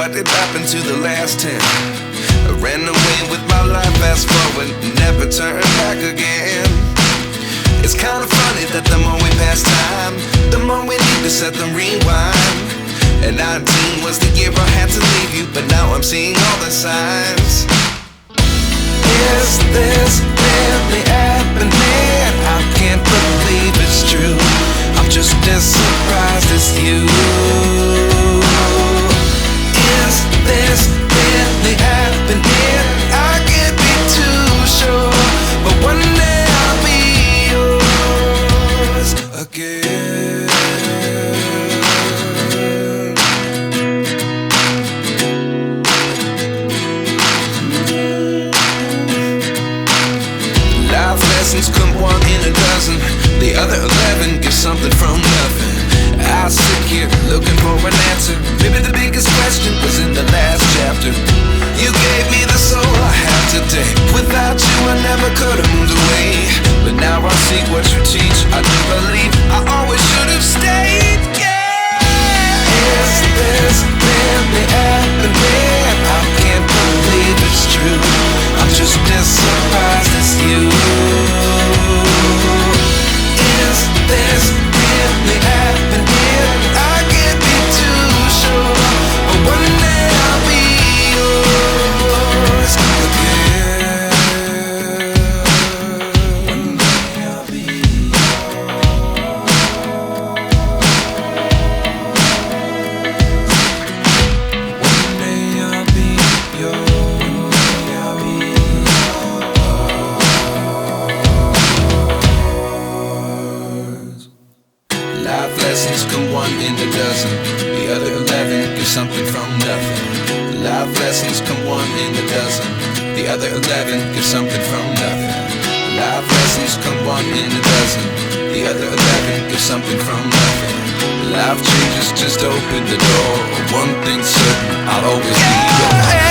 what did happen to the last 10? I ran away with my life, fast forward, never turn back again. It's kinda funny that the more we pass time, the more we need to set the rewind. And 19 was the year I had to leave you, but now I'm seeing all the signs. Is this really happening? I can't believe it's true. I'm just as surprised as you. Is this really happening? I can't be too sure, but one day I'll be yours again. Life lessons come one in a dozen. The other 11 give something from nothing. I sit here looking for an answer. Maybe the biggest question was in the last chapter. You gave me the soul I have today. Without you I never could have moved away. But now I see what you teach. I do believe I always should have stayed. Yeah. Is this really happening? I can't believe it's true. I'm just as surprised as you. Is this really happening? I can't be too sure, but one day I'll be yours again. One day I'll be yours. One day I'll be yours. I'll be yours. Life lessons come one in a dozen. The other 11 give something from nothing. Life lessons come one in a dozen. The other 11 give something from nothing. Life lessons come one in a dozen. The other 11 give something from nothing. Life changes just open the door. One thing's certain, I'll always be yours.